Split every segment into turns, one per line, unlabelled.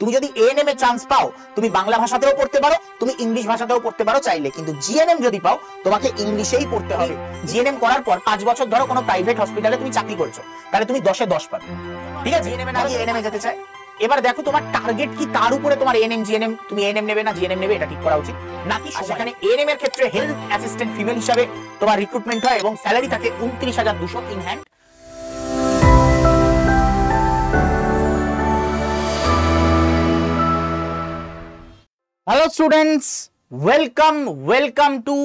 তুমি যদি এএনএম এ চান্স পাও তুমি বাংলা ভাষাতেও পড়তে পারো, তুমি ইংলিশ ভাষাতেও পড়তে পারো চাইলে, কিন্তু জিএনএম যদি পাও তোমাকে ইংলিশেই পড়তে হবে। জিএনএম করার পর 5 বছর ধরো কোনো প্রাইভেট হসপিটালে তুমি চাকরি করছো, তাহলে তুমি 10 এ 10 পাবে। ঠিক আছে, জিএনএম এ না গিয়ে এএনএম এ যেতে চাই। এবার দেখো তোমার টার্গেট কি, তার উপরে তোমার এএনএম জিএনএম, তুমি এএনএম নেবে না জিএনএম নেবে এটা ঠিক করা উচিত নাকি। সেখানে এএনএম এর ক্ষেত্রে হেলথ অ্যাসিস্ট্যান্ট ফিমেল হিসাবে তোমার রিক্রুটমেন্ট হয় এবং স্যালারি থাকে 29,200 in hand. Hello students, welcome to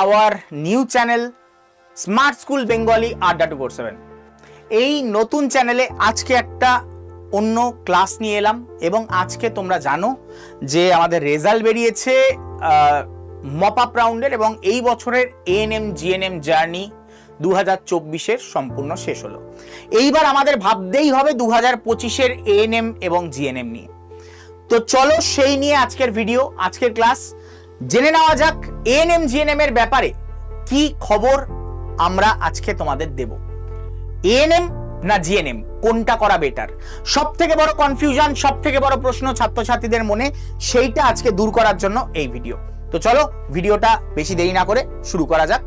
our new channel Smart School Bengali Adda 247। এই নতুন চ্যানেলে আজকে একটা অন্য ক্লাস নিয়ে এলাম এবং আজকে তোমরা জানো যে আমাদের রেজাল্ট বেরিয়েছে মপ আপ রাউন্ডের এবং এই বছরের এএনএম জিএনএম জার্নি 2024-এর সম্পূর্ণ শেষ হলো। এইবার আমাদের ভাবতেই হবে 2025-এর এএনএম এবং জিএনএম নিয়ে। তো চলো সেই নিয়ে আজকের ভিডিও, আজকের ক্লাস। জেনে নেওয়া যাক এএনএম জিএনএম এর ব্যাপারে কি খবর আমরা আজকে তোমাদের দেব। এএনএম না জিএনএম কোনটা করা বেটার, সব থেকে বড় কনফিউশন, সব থেকে বড় প্রশ্ন ছাত্রছাত্রীদের মনে, সেইটা আজকে দূর করার জন্য এই ভিডিও। তো চলো ভিডিওটা বেশি দেরি না করে শুরু করা যাক।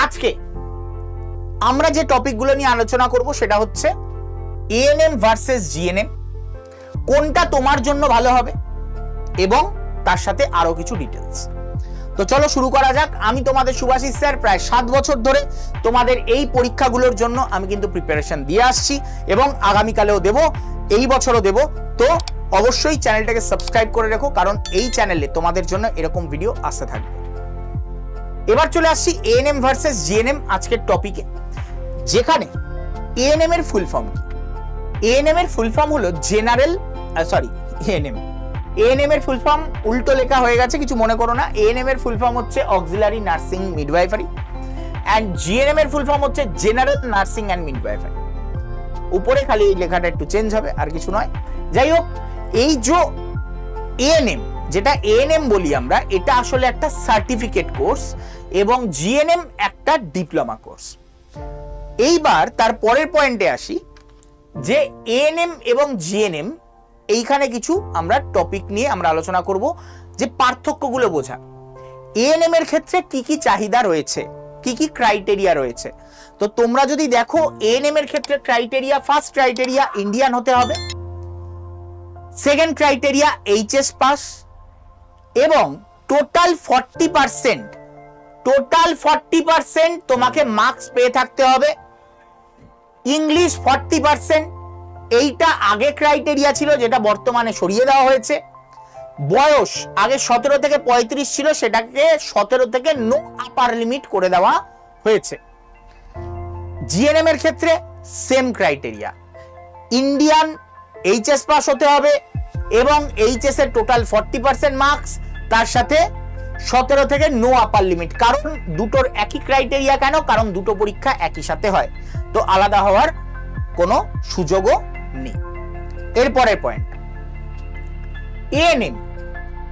আজকে আমরা যে টপিকগুলো নিয়ে আলোচনা করব সেটা হচ্ছে এএনএম ভার্সেস জিএনএম, কোনটা তোমার জন্য ভালো হবে এবং তার সাথে আরো কিছু ডিটেলস। তো চলো শুরু করা যাক। আমি তোমাদের সুভাষিস স্যার, প্রায় 7 বছর ধরে তোমাদের এই পরীক্ষাগুলোর জন্য আমি কিন্তু প্রিপারেশন দিয়ে আসছি এবং আগামীকালেও দেব, এই বছরও দেব। তো অবশ্যই চ্যানেলটাকে সাবস্ক্রাইব করে রেখো, কারণ এই চ্যানেলে তোমাদের জন্য এরকম ভিডিও আসতে থাকবে। এবার চলে আসছি এএনএম ভার্সেস জিএনএম আজকের টপিকে, যেখানে এএনএম এর ফুল ফর্ম কি? এএনএম এর ফুল ফর্ম হলো জেনারেল এএনএম এর ফুল ফর্ম উল্টো লেখা হয়ে গেছে, কিছু মনে করো না। এএনএম এর ফুল ফর্ম হচ্ছে auxiliary nursing midwifery and GNM এর ফুল ফর্ম হচ্ছে জেনারেল নার্সিং এন্ড মিডওয়াইফারি। উপরে খালি এই লেখাটা একটু চেঞ্জ হবে, আর কিছু নয়। যাই হোক, এই যে এএনএম, যেটা এএনএম বলি আমরা, এটা আসলে একটা সার্টিফিকেট কোর্স এবং জিএনএম একটা ডিপ্লোমা কোর্স। এইবার তার পরের পয়েন্টে আসি যে এএনএম এবং জিএনএম, এইখানে কিছু আমরা টপিক নিয়ে আমরা আলোচনা করব যে পার্থক্যগুলো বোঝা। এএনএম এর ক্ষেত্রে কি কি চাহিদা রয়েছে, কি কি ক্রাইটেরিয়া রয়েছে। তো তোমরা যদি দেখো এএনএম এর ক্ষেত্রে ক্রাইটেরিয়া, ফার্স্ট ক্রাইটেরিয়া ইন্ডিয়ান হতে হবে, সেকেন্ড ক্রাইটেরিয়া এইচএস পাস এবং টোটাল 40% তোমাকে মার্কস পেয়ে থাকতে হবে। ইংলিশ 40%, এইটা আগে ক্রাইটেরিয়া ছিল যেটা বর্তমানে সরিয়ে দেওয়া হয়েছে। বয়স আগে 17 থেকে 35 ছিল, সেটাকে 17 থেকে নো আপার লিমিট করে দেওয়া হয়েছে। জিএনএম এর ক্ষেত্রে same criteria, Indian HS pass হতে হবে এবং এইচএস এর টোটাল 40% মার্কস, তার সাথে 17 থেকে নো আপার লিমিট। কারণ দুটোর একই ক্রাইটেরিয়া কেন? কারণ দুটো পরীক্ষা একই সাথে হয়, তো আলাদা হওয়ার কোনো সুযোগও নেই। এরপরের পয়েন্ট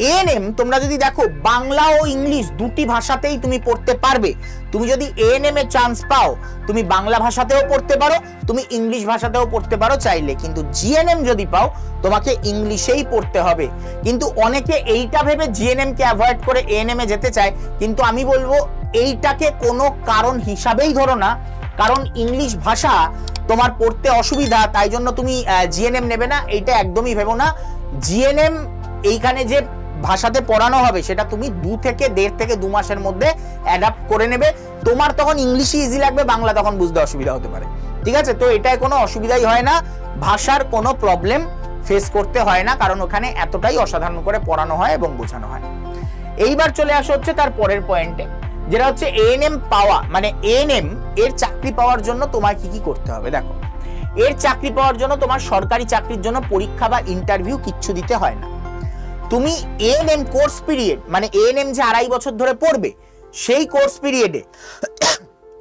এএনএম তোমরা যদি দেখো বাংলা ও ইংলিশ দুটি ভাষাতেই তুমি পড়তে পারবে। তুমি যদি এএনএম এ চান্স পাও তুমি বাংলা ভাষাতেও পড়তে পারো, তুমি ইংলিশ ভাষাতেও পড়তে পারো চাইলে, কিন্তু জিএনএম যদি পাও তোমাকে ইংলিশেই পড়তে হবে। কিন্তু অনেকে এইটা ভেবে জিএনএম কে অ্যাভয়েড করে এএনএম এ যেতে চায়, কিন্তু আমি বলবো এইটাকে কোনো কারণ হিসাবেই ধরো না। কারণ ইংলিশ ভাষা তোমার পড়তে অসুবিধা, তাই জন্য তুমি জিএনএম নেবে না, এইটা একদমই ভেবো না। জিএনএম এইখানে যে ভাষাতে পড়ানো হবে সেটা তুমি 2 থেকে 1.5 থেকে 2 মাসের মধ্যে অ্যাডাপ্ট করে নেবে। তোমার তখন ইংলিশই ইজি লাগবে, বাংলা তখন বুঝতে অসুবিধা হতে পারে। ঠিক আছে, তো এটাই কোনো অসুবিধাই হয় না, ভাষার কোনো প্রবলেম ফেস করতে হয় না, কারণ ওখানে এতটাই অসাধারণ করে পড়ানো হয় এবং বোঝানো হয়। এইবার চলে আসা হচ্ছে তার পরের পয়েন্টে, যেটা হচ্ছে এএনএম পাওয়া, মানে এএনএম এর চাকরি পাওয়ার জন্য তোমার কি কি করতে হবে। দেখো, এর চাকরি পাওয়ার জন্য তোমার সরকারি চাকরির জন্য পরীক্ষা বা ইন্টারভিউ কিচ্ছু দিতে হয় না। তুমি এএনএম কোর্স পিরিয়ড, মানে এএনএম যে 2.5 বছর ধরে পড়বে, সেই কোর্স পিরিয়ডে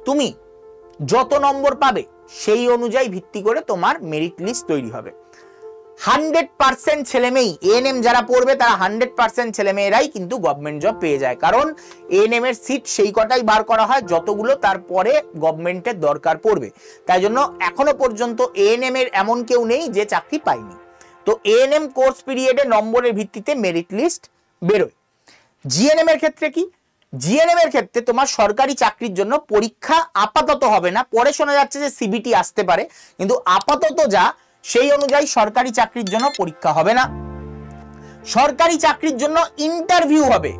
তুমি যত নম্বর পাবে সেই অনুযায়ী ভিত্তি করে তোমার মেরিট লিস্ট তৈরি হবে। 100% ছেলেমেয়েই এএনএম যারা পড়বে তারা 100% ছেলেমেয়েরাই কিন্তু গভর্নমেন্ট জব পেয়ে যায়, কারণ এএনএম এর সিট সেই কটাই বার করা হয় যতগুলো তারপরে গভর্নমেন্টের দরকার পড়বে। তাই জন্য এখনো পর্যন্ত এএনএম এর এমন কেউ নেই যে চাকরি পায়নি। তো তো এএনএম কোর্স পিরিয়ডে নম্বরের ভিত্তিতে মেরিট লিস্ট বেরোয়। জিএনএম এর ক্ষেত্রে কি, জিএনএম এর ক্ষেত্রে তোমার সরকারি চাকরির জন্য পরীক্ষা আপাতত হবে না, পরে শোনা যাচ্ছে যে সিবিটি আসতে পারে, কিন্তু আপাতত যা সেই অনুযায়ী সরকারি চাকরির জন্য পরীক্ষা হবে না। সরকারি চাকরির জন্য ইন্টারভিউ হবে,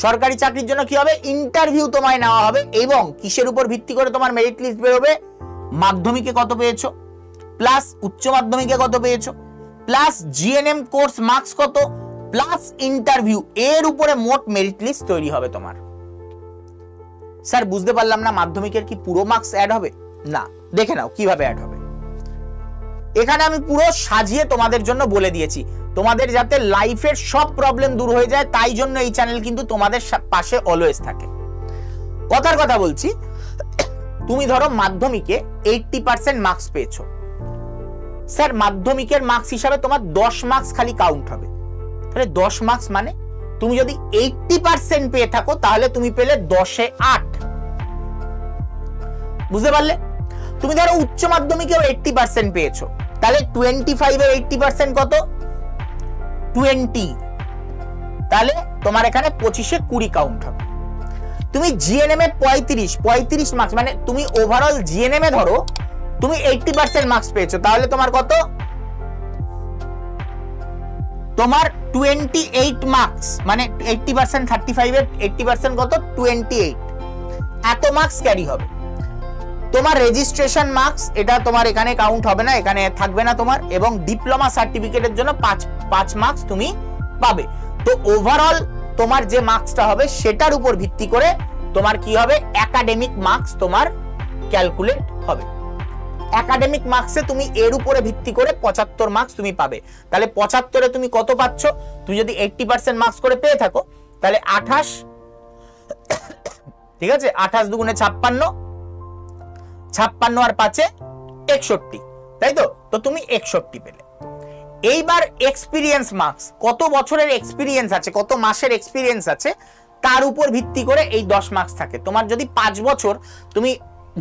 সরকারি চাকরির জন্য কি হবে, ইন্টারভিউ তোমায় নেওয়া হবে, এবং কিসের উপর ভিত্তি করে তোমার মেরিট লিস্ট বেরোবে, মাধ্যমিকে কত পেয়েছো প্লাস উচ্চ মাধ্যমিকে কত পেয়েছো প্লাস জিএনএম কোর্স মার্কস কত প্লাস ইন্টারভিউ, এর উপরে মোট মেরিট লিস্ট তৈরি হবে তোমার। স্যার বুঝতে পারলাম না, মাধ্যমিকের কি পুরো মার্কস অ্যাড হবে? না, দেখে নাও কিভাবে অ্যাড হবে। এখানে আমি পুরো সাজিয়ে তোমাদের জন্য বলে দিয়েছি, তোমাদের যাতে লাইফের সব প্রবলেম দূর হয়ে যায়, তাই জন্য এই চ্যানেল কিন্তু তোমাদের পাশে অলওয়েজ থাকে। কথার কথা বলছি, তুমি ধরো মাধ্যমিকে 80% মার্কস পেয়েছো, স্যার মাধ্যমিকের মার্কস হিসাবে তোমার 10 মার্কস খালি কাউন্ট হবে। তাহলে 10 মার্কস মানে তুমি যদি 80% পেয়ে থাকো তাহলে তুমি পেলে 10-এ 8। বুঝতে পারলে? তুমি ধরো উচ্চ মাধ্যমিকেও 80% পেয়েছো, তাহলে 25-এর 80% কত? 20। তাহলে তোমার এখানে 25-এ 20 কাউন্ট হবে। তুমি জিএনএম এ 35 মার্কস মানে তুমি ওভারঅল জিএনএম এ ধরো তুমি 80% মার্কস পেয়েছো, তাহলে তোমার কত? তোমার 28 মার্কস, মানে 80% 35-এর 80% কত? 28। এত মার্কস ক্যারি হবে। তোমার রেজিস্ট্রেশন মার্কস এটা তোমার এখানে কাউন্ট হবে না, এখানে থাকবে না তোমার, এবং ডিপ্লোমা সার্টিফিকেটের জন্য 5 মার্কস তুমি পাবে। তো ওভারঅল তোমার যে মার্কসটা হবে সেটার উপর ভিত্তি করে তোমার কি হবে, একাডেমিক মার্কস তোমার ক্যালকুলেট হবে। একাডেমিক মার্কসে তুমি এর উপরে ভিত্তি করে 75 মার্কস তুমি পাবে। তাহলে 75-এ তুমি কত পাচ্ছ? তুমি যদি 80% মার্কস করে পেয়ে থাকো তাহলে 28, ঠিক আছে, 28 দুগুণে 56, 56 আর 5-এ 61, তাই তো? তো তুমি 61 পেলে। এইবার এক্সপিরিয়েন্স মার্কস, কত বছরের এক্সপিরিয়েন্স আছে, কত মাসের এক্সপিরিয়েন্স আছে, তার উপর ভিত্তি করে এই 10 মার্কস থাকে। তোমার যদি 5 বছর তুমি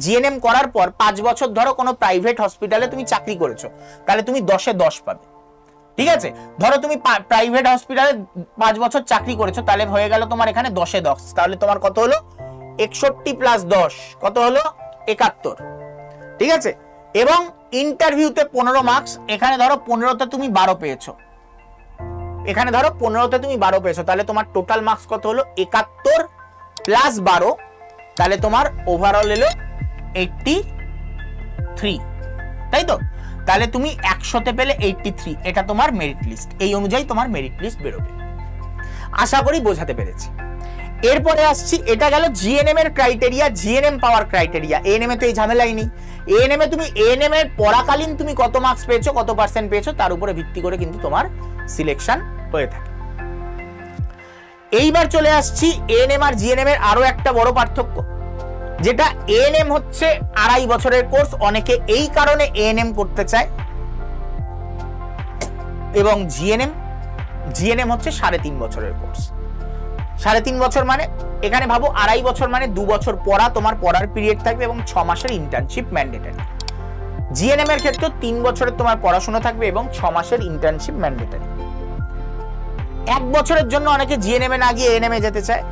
জিএনএম করার পর 5 বছর ধরো কোনো প্রাইভেট হসপিটালে তুমি চাকরি করেছো, তাহলে তুমি 10-এ 10 পাবে। ঠিক আছে, ধরো তুমি প্রাইভেট হসপিটালে 5 বছর চাকরি করেছো, তাহলে হয়ে গেল তোমার এখানে 10-এ 10, তাহলে তোমার কত হলো? 61 প্লাস 10 কত হলো? 71। ঠিক আছে, এবং ইন্টারভিউতে 15 মার্কস, এখানে ধরো 15-তে তুমি 12 পেয়েছো, এখানে ধরো 15-তে তুমি 12 পেয়েছো, তাহলে তোমার টোটাল মার্কস কত হলো? 71 প্লাস 12, তাহলে তোমার ওভারঅল এলো 83, তাই তো? তাহলে তুমি 100-তে পেলে 83, এটা তোমার মেরিট লিস্ট। এই অনুযায়ী তোমার মেরিট লিস্ট বেরোবে। আশা করি বোঝাতে পেরেছি। এরপরে আসছি, এটা গেল জিএনএম এর ক্রাইটেরিয়া, জিএনএম পাওয়ার ক্রাইটেরিয়া। এএনএম এ তো এই ঝামেলাই নেই। এএনএম এ তুমি এএনএম এর পড়াকালীন তুমি কত মার্কস পেয়েছো, কত পার্সেন্ট পেয়েছো, তার উপরে ভিত্তি করে কিন্তু তোমার সিলেকশন হয়ে থাকে। এইবার চলে আসছি এএনএম আর জিএনএম এর আরো একটা বড় পার্থক্য, যেটা এএনএম হচ্ছে 2.5 বছরের কোর্স, অনেকে এই কারণে এএনএম করতে চায়, এবং জিএনএম হচ্ছে 3.5 বছরের কোর্স। 3.5 বছর মানে এখানে ভাবো 2.5 বছর মানে 2 বছর পড়া, তোমার পড়ার পিরিয়ড থাকবে এবং 6 মাসের ইন্টার্নশিপ ম্যান্ডেটরি। জিএনএম এর ক্ষেত্রে 3 বছরের তোমার পড়াশোনা থাকবে এবং 6 মাসের ইন্টার্নশিপ ম্যান্ডেটরি। 1 বছরের জন্য অনেকে জিএনএম এ না গিয়ে এএনএম এ যেতে চায়।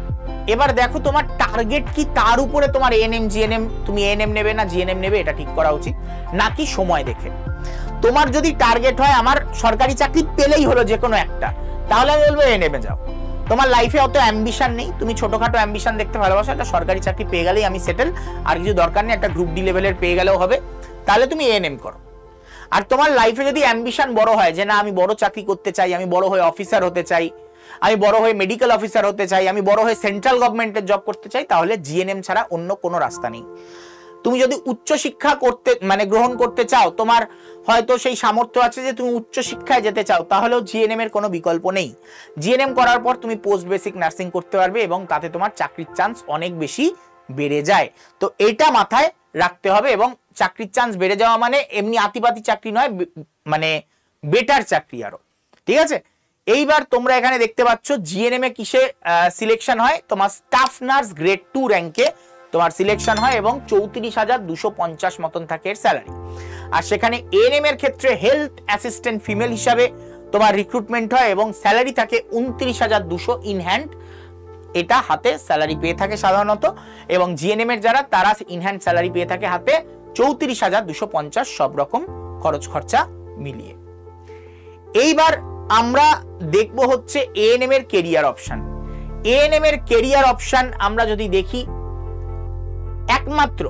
এবার দেখো তোমার টার্গেট কি, তার উপরে তোমার এএনএম জিএনএম, তুমি এএনএম নেবে না জিএনএম নেবে, এটা ঠিক করা উচিত, নাকি সময় দেখে। তোমার যদি টার্গেট হয় আমার সরকারি চাকরি পেলেই হলো যে কোনো একটা, তাহলে আমি বলবো এএনএম এ যাও। তোমার লাইফে অত অ্যাম্বিশন নেই, তুমি ছোটখাটো অ্যাম্বিশন দেখতে ভালোবাসো, একটা সরকারি চাকরি পেয়ে গেলেই আমি সেটেল, আর কিছু দরকার নেই, একটা গ্রুপ ডি লেভেলের পেয়ে গেলেও হবে, তাহলে তুমি এএনএম করো। আর তোমার লাইফে যদি অ্যাম্বিশন বড় হয়, যে না আমি বড় চাকরি করতে চাই, আমি বড় হয়ে অফিসার হতে চাই, আমি বড় হয়ে মেডিকেল অফিসার হতে চাই, আমি বড় হয়ে সেন্ট্রাল গভর্নমেন্টের জব করতে চাই, তাহলে জিএনএম ছাড়া অন্য কোনো রাস্তা নেই। তুমি যদি উচ্চ শিক্ষা করতে গ্রহণ করতে চাও, তোমার হয়তো সেই সামর্থ্য আছে যে তুমি উচ্চ শিক্ষায় যেতে চাও, তাহলেও জিএনএম এর কোনো বিকল্প নেই। জিএনএম করার পর তুমি পোস্ট বেসিক নার্সিং করতে পারবে এবং তাতে তোমার চাকরির চান্স অনেক বেশি বেড়ে যায়। তো এটা মাথায় রাখতে হবে, এবং চাকরির চান্স বেড়ে যাওয়া মানে এমনি আতিপাতি চাকরি নয়, মানে বেটার চাকরি আরো। ঠিক আছে, এইবার তোমরা এখানে দেখতে পাচ্ছ জিএনএম এ কিসে সিলেকশন হয়, তোমার স্টাফ নার্স গ্রেড 2 র্যাঙ্কে তোমার সিলেকশন হয় এবং 34,250 মতন থাকে এর স্যালারি। আর সেখানে এএনএম এর ক্ষেত্রে হেলথ অ্যাসিস্ট্যান্ট ফিমেল হিসাবে তোমার রিক্রুটমেন্ট হয় এবং স্যালারি থাকে 29,200 ইন হ্যান্ড, এটা হাতে স্যালারি পেয়ে থাকে সাধারণত। এবং জিএনএম এর যারা তারা ইন হ্যান্ড স্যালারি পেয়ে থাকে হাতে 34,250 সব রকম খরচ খরচা মিলিয়ে। এইবার আমরা দেখব হচ্ছে এএনএম এর কেরিয়ার অপশন। এএনএম এর কেরিয়ার অপশন আমরা যদি দেখি, একমাত্র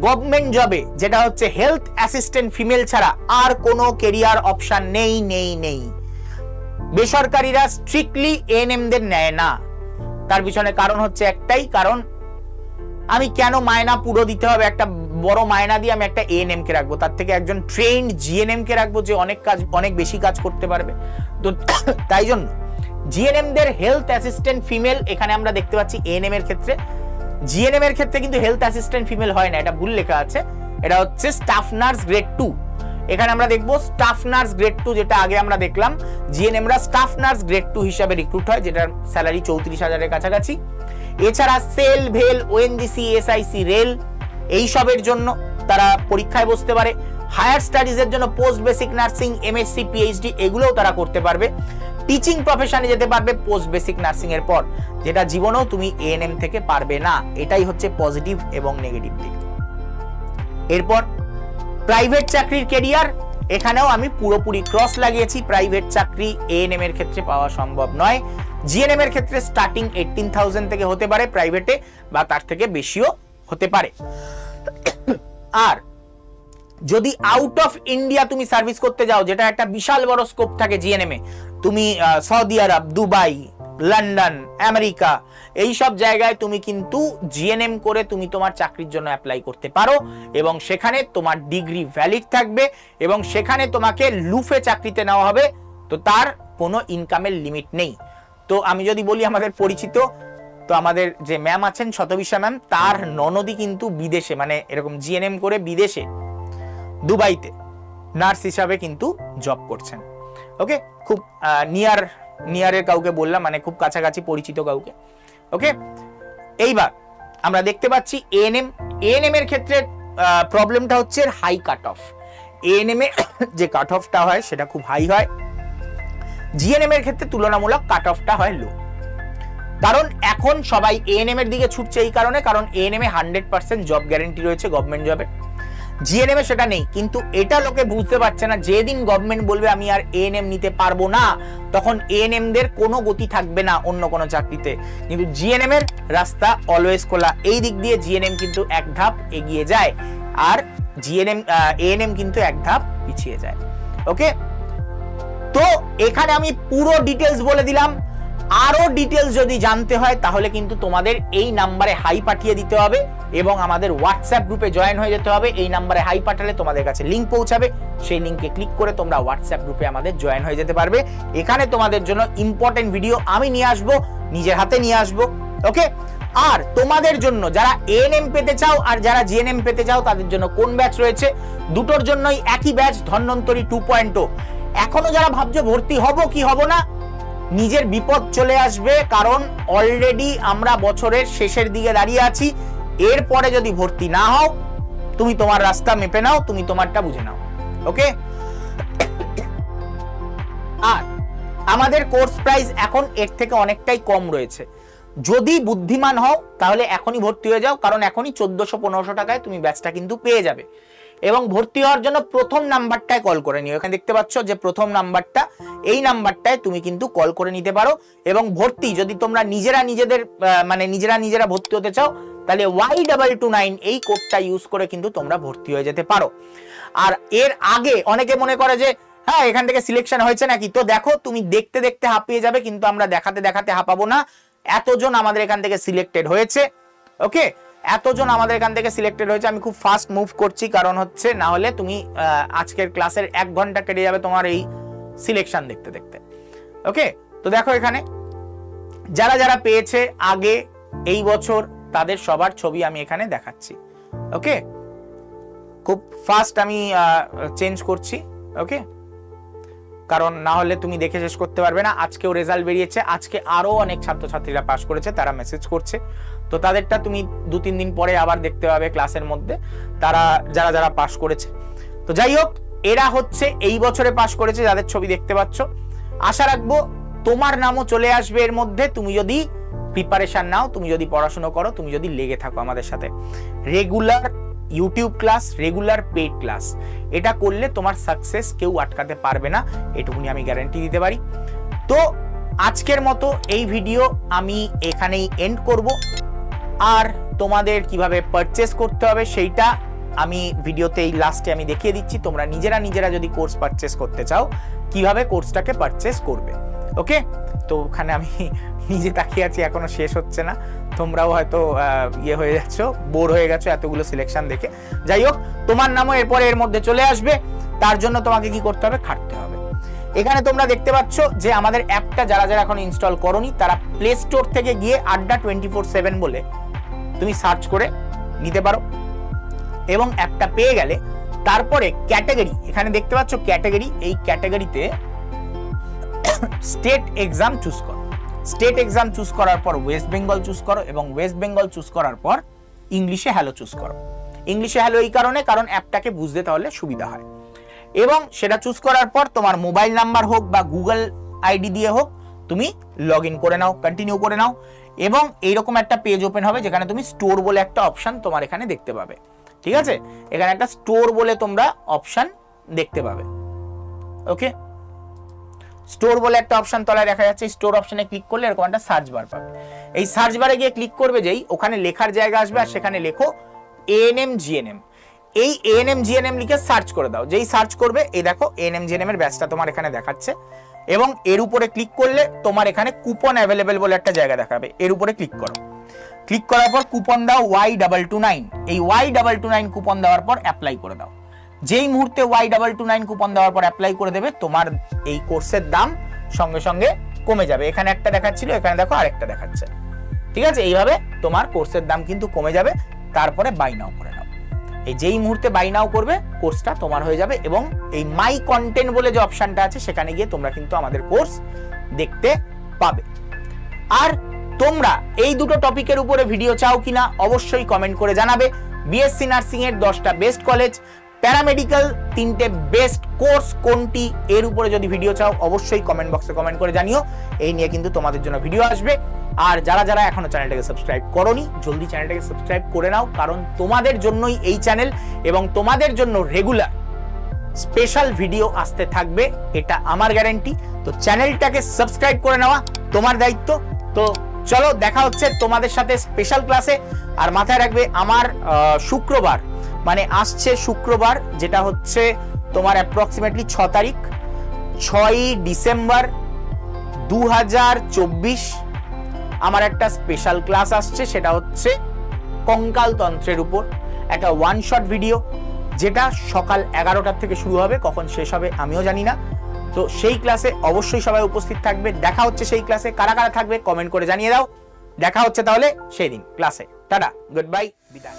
গভর্নমেন্ট জবে যেটা হচ্ছে হেলথ অ্যাসিস্ট্যান্ট ফিমেল ছাড়া আর কোনো কেরিয়ার অপশন নেই নেই নেই। বেসরকারিরা স্ট্রিক্টলি এএনএম দের নেয় না। তার পিছনে কারণ হচ্ছে একটাই, কারণ আমি কেন মায়না পুরো দিতে হবে, একটা বড় মায়না দিয়ে আমি একটা এএনএম কে রাখবো, তার থেকে একজন ট্রেন্ড জিএনএম কে রাখবো যে অনেক বেশি কাজ করতে পারবে। তো তাই জন্য জিএনএম দের হেলথ অ্যাসিস্ট্যান্ট ফিমেল এখানে আমরা দেখতে পাচ্ছি এএনএম এর ক্ষেত্রে। জিএনএম এর ক্ষেত্রে কিন্তু হেলথ অ্যাসিস্ট্যান্ট ফিমেল হয় না, এটা ভুল লেখা আছে, এটা হচ্ছে স্টাফ নার্স গ্রেড 2। এখানে আমরা দেখবো স্টাফ নার্স গ্রেড 2, যেটা আগে আমরা দেখলাম জিএনএমরা স্টাফ নার্স গ্রেড 2 হিসাবে রিক্রুট হয়, যেটার স্যালারি 34,000 কাছাকাছি। এছাড়া সেল, ভেল, ওএনজিসি, এসআইসি, রেল এইসবের জন্য তারা পরীক্ষায় বসতে পারে। হায়ার স্টাডিজ এর জন্য post basic nursing, MSc, PhD এগুলোও তারা করতে পারবে। টিচিং প্রফেশনে যেতে পারবে পোস্ট বেসিক নার্সিং এর পর, যেটা জীবনেও তুমি এএনএম থেকে পারবে না। এটাই হচ্ছে পজিটিভ এবং নেগেটিভ দিক। এরপর প্রাইভেট চাকরির কেরিয়ার, এখানেও আমি পুরোপুরি ক্রস লাগিয়েছি। প্রাইভেট চাকরি এএনএম এর ক্ষেত্রে পাওয়া সম্ভব নয়। জিএনএম এর ক্ষেত্রে স্টার্টিং 18,000 থেকে হতে পারে প্রাইভেটে, বা তার থেকে বেশিও হতে পারে। আর যদি আউট অফ ইন্ডিয়া তুমি সার্ভিস করতে যাও, যেটা একটা বিশাল বড় স্কোপ থাকে জিএনএম এ, তুমি সৌদি আরব, দুবাই, লন্ডন, আমেরিকা এই সব জায়গায় তুমি কিন্তু জিএনএম করে তুমি তোমার চাকরির জন্য অ্যাপ্লাই করতে পারো, এবং সেখানে তোমার ডিগ্রি ভ্যালিড থাকবে এবং সেখানে তোমাকে লুফে চাকরিতে নেওয়া হবে, তো তার কোনো ইনকামের লিমিট নেই। তো আমি যদি বলি আমাদের পরিচিত, তো আমাদের যে ম্যাম আছেন শতবিশা ম্যাম, তার ননদি কিন্তু বিদেশে, মানে এরকম জিএনএম করে বিদেশে দুবাইতে নার্স হিসাবে কিন্তু জব করছেন। ওকে, খুব নিয়ারের কাউকে বললাম, মানে খুব কাছাকাছি পরিচিত কাউকে। ওকে, এইবার আমরা দেখতে পাচ্ছি এএনএম এর ক্ষেত্রে প্রবলেমটা হচ্ছে হাই কাট অফ। এএনএম এ যে কাট অফটা হয় সেটা খুব হাই হয়, জিএনএম এর ক্ষেত্রে তুলনামূলক কাট অফটা হয় লো। কারণ এখন সবাই এএনএম এর দিকে ছুটছে এই কারণে, কারণ এএনএম এ 100% জব গ্যারান্টি রয়েছে গভর্নমেন্ট জবে। জিএনএম এ সেটা নেই, কিন্তু এটা লোকে বুঝতে পারছে না। যেদিন গভর্নমেন্ট বলবে আমি আর এএনএম নিতে পারবো না, তখন এএনএম দের কোনো গতি থাকবে না অন্য কোনো চাকরিতে। কিন্তু জিএনএম এর রাস্তা অলওয়েজ খোলা। এই দিক দিয়ে জিএনএম কিন্তু এক ধাপ এগিয়ে যায়, আর এএনএম কিন্তু এক ধাপ পিছিয়ে যায়। ওকে, তো এখানে আমি পুরো ডিটেলস বলে দিলাম। আরো ডিটেলস যদি জানতে হয় তাহলে কিন্তু তোমাদের এই নাম্বারে হাই পাঠিয়ে দিতে হবে এবং আমাদের হোয়াটসঅ্যাপ গ্রুপে জয়েন হয়ে যেতে হবে। এই নাম্বারে হাই পাঠালে তোমাদের কাছে লিংক পৌঁছাবে, সেই লিংকে ক্লিক করে তোমরা হোয়াটসঅ্যাপ গ্রুপে আমাদের জয়েন হয়ে যেতে পারবে। এখানে তোমাদের জন্য ইম্পর্টেন্ট ভিডিও আমি নিয়ে আসবো, নিজের হাতে নিয়ে আসবো। ওকে, আর তোমাদের জন্য যারা এএনএম পেতে চাও আর যারা জিএনএম পেতে চাও তাদের জন্য কোন ব্যাচ রয়েছে, দুটোর জন্যই একই ব্যাচ, ধন্বন্তরী 2.0। এখনো যারা ভাবছো ভর্তি হব কি হব না, নিজের বিপদ চলে আসবে, কারণ অলরেডি আমরা বছরের শেষের দিকে দাঁড়িয়ে আছি। এরপরে যদি ভর্তি না হও, তুমি তোমার রাস্তা মেপে নাও, তুমি তোমারটা বুঝে নাও। ওকে, আর আমাদের কোর্স প্রাইস এখন এর থেকে অনেকটাই কম রয়েছে। যদি বুদ্ধিমান হও তাহলে এখনই ভর্তি হয়ে যাও, কারণ এখনই 1400-1500 টাকায় তুমি ব্যাচটা কিন্তু পেয়ে যাবে। এবং ভর্তি হওয়ার জন্য প্রথম নাম্বারটায় কল করে নিও। এখানে দেখতে পাচ্ছ যে প্রথম নাম্বারটা, এই নাম্বারটায় তুমি কিন্তু কল করে নিতে পারো। এবং ভর্তি যদি তোমরা নিজেরা ভর্তি হতে চাও, তাহলে Y229 এই কোডটা ইউজ করে কিন্তু তোমরা ভর্তি হয়ে যেতে পারো। আর এর আগে অনেকে মনে করে যে হ্যাঁ এখান থেকে সিলেকশন হয়েছে নাকি, তো দেখো তুমি দেখতে দেখতে হাঁপিয়ে যাবে, কিন্তু আমরা দেখাতে দেখাতে হাঁপাবো না। এতজন আমাদের এখান থেকে সিলেক্টেড হয়েছে। ওকে, এতজন আমাদের এখান থেকে সিলেক্টেড হয়েছে। আমি খুব ফাস্ট মুভ করছি, কারণ হচ্ছে না হলে তুমি আজকের ক্লাসের 1 ঘন্টা কেটে যাবে তোমার এই সিলেকশন দেখতে দেখতে। ওকে, তো দেখো এখানে যারা যারা পেয়েছে আগে এই বছর, তাদের সবার ছবি আমি এখানে দেখাচ্ছি। ওকে, খুব ফাস্ট আমি চেঞ্জ করছি। ওকে, কারণ না হলে তুমি দেখে শেষ করতে পারবে না। আজকেও রেজাল্ট বেরিয়েছে, আজকে আরো অনেক ছাত্রছাত্রীরা পাস করেছে, তারা মেসেজ করছে, তো তাদেরটা তুমি 2-3 দিন পরে আবার দেখতে পাবে ক্লাসের মধ্যে, তারা যারা যারা পাস করেছে। তো যাই হোক, এরা হচ্ছে এই বছরে পাস করেছে, যাদের ছবি দেখতে পাচ্ছ। আশা রাখবো তোমার নামও চলে আসবে এর মধ্যে, তুমি যদি প্রিপারেশন নাও, তুমি যদি পড়াশোনা করো, তুমি যদি লেগে থাকো আমাদের সাথে। Regular YouTube class, regular paid class, এটা করলে তোমার সাকসেস কেউ আটকাতে পারবে না, এটুকুনি আমি গ্যারান্টি দিতে পারি। তো আজকের মতো এই ভিডিও আমি এখানেই এন্ড করব। আর তোমাদের কিভাবে পারচেস করতে হবে সেইটা আমি ভিডিওতে এই লাস্টে আমি দেখিয়ে দিচ্ছি। তোমরা নিজেরা যদি কোর্স পারচেস করতে চাও, কিভাবে কোর্সটাকে পারচেস করবে। ওকে, তো ওখানে আমি নিজে তাকিয়ে আছি, এখনো শেষ হচ্ছে না। তোমরাও হয়তো ইয়ে হয়ে যাচ্ছ, বোর হয়ে গেছো এতগুলো সিলেকশন দেখে। যাই হোক, তোমার নামও এরপরে এর মধ্যে চলে আসবে। তার জন্য তোমাকে কি করতে হবে? খাটতে হবে। এখানে তোমরা দেখতে পাচ্ছ যে আমাদের অ্যাপটা যারা যারা এখন ইনস্টল করোনি, তারা প্লে স্টোর থেকে গিয়ে আড্ডা 24/7 বলে তুমি সার্চ করে নিতে পারো। এবং অ্যাপটা পেয়ে গেলে তারপরে ক্যাটাগরি, এখানে দেখতে পাচ্ছ ক্যাটাগরি, এই ক্যাটাগরিতে স্টেট এক্সাম চুজ করো। স্টেট এক্সাম চুজ করার পর ওয়েস্ট বেঙ্গল চুজ করো, এবং ওয়েস্ট বেঙ্গল চুজ করার পর ইংলিশে হ্যালো চুজ করো। ইংলিশে হ্যালো এই কারণে, কারণ অ্যাপটাকে বুঝতে তাহলে সুবিধা হয়। এবং সেটা চুজ করার পর তোমার মোবাইল নাম্বার হোক বা গুগল আইডি দিয়ে হোক, তুমি লগ ইন করে নাও, কন্টিনিউ করে নাও। এবং এইরকম একটা পেজ ওপেন হবে যেখানে তুমি স্টোর বলে একটা অপশন তোমার এখানে দেখতে পাবে। ঠিক আছে, এখানে একটা স্টোর বলে তোমরা অপশন দেখতে পাবে। ওকে, স্টোর বলে একটা অপশন তলায় দেখা যাচ্ছে। স্টোর অপশনে ক্লিক করলে এরকম একটা সার্চ বার পাবে। এই সার্চ বারে গিয়ে ক্লিক করবে, যেই ওখানে লেখার জায়গা আসবে আর সেখানে লেখো এএনএম জিএনএম। এই এএনএম জিএনএম লিখে সার্চ করে দাও। যেই সার্চ করবে, এই দেখো এএনএম জিএনএম এর ব্যাচটা তোমার এখানে দেখাচ্ছে। এবং এর উপরে ক্লিক করলে তোমার এখানে কুপন অ্যাভেলেবেল বলে একটা জায়গা দেখাবে, এর উপরে ক্লিক করো। ক্লিক করার পর কুপন দাও Y229। এই Y229 কুপন দেওয়ার পর অ্যাপ্লাই করে দাও। যেই মুহূর্তে Y229 কুপন দেওয়ার পর অ্যাপ্লাই করে দেবে, তোমার এই কোর্সের দাম সঙ্গে সঙ্গে কমে যাবে। এখানে একটা দেখাচ্ছিল, এখানে দেখো আরেকটা দেখাচ্ছে। ঠিক আছে, এইভাবে তোমার কোর্সের দাম কিন্তু কমে যাবে। তারপরে বাই নাও করে নাও। এই যেই মুহূর্তে বাই নাও করবে, কোর্সটা তোমার হয়ে যাবে। এবং এই মাই কন্টেন্ট বলে যে অপশনটা আছে, সেখানে গিয়ে তোমরা কিন্তু আমাদের কোর্স দেখতে পাবে। আর তোমরা এই দুটো টপিকের উপরে ভিডিও চাও কিনা অবশ্যই কমেন্ট করে জানাবে। বিএসসি নার্সিং এর 10টা বেস্ট কলেজ, প্যারামেডিক্যাল 3টে বেস্ট কোর্স কোনটি, এর উপরে যদি ভিডিও চাও অবশ্যই কমেন্ট বক্সে কমেন্ট করে জানিও। এই নিয়ে কিন্তু তোমাদের জন্য ভিডিও আসবে। আর যারা যারা এখনো চ্যানেলটাকে সাবস্ক্রাইব করোনি, জলদি চ্যানেলটাকে সাবস্ক্রাইব করে নাও, কারণ তোমাদের জন্যই এই চ্যানেল এবং তোমাদের জন্য রেগুলার স্পেশাল ভিডিও আসতে থাকবে, এটা আমার গ্যারান্টি। তো চ্যানেলটাকে সাবস্ক্রাইব করে নেওয়া তোমার দায়িত্ব। তো চলো, দেখা হচ্ছে তোমাদের সাথে স্পেশাল ক্লাসে। আর মাথায় রাখবে, আমার শুক্রবার মানে আসছে শুক্রবার, যেটা হচ্ছে তোমার অ্যাপ্রক্সিমেটলি 6 তারিখ, 6ই ডিসেম্বর 2024, আমার একটা স্পেশাল ক্লাস আসছে। সেটা হচ্ছে কঙ্কাল তন্ত্রের উপর একটা ওয়ান শট ভিডিও, যেটা সকাল 11টার থেকে শুরু হবে। কখন শেষ হবে আমিও জানি না। তো সেই ক্লাসে অবশ্যই সবাই উপস্থিত থাকবে। দেখা হচ্ছে সেই ক্লাসে। কারা কারা থাকবে কমেন্ট করে জানিয়ে দাও। দেখা হচ্ছে তাহলে সেই দিন ক্লাসে। টাটা, গুড বাই, বিদায়।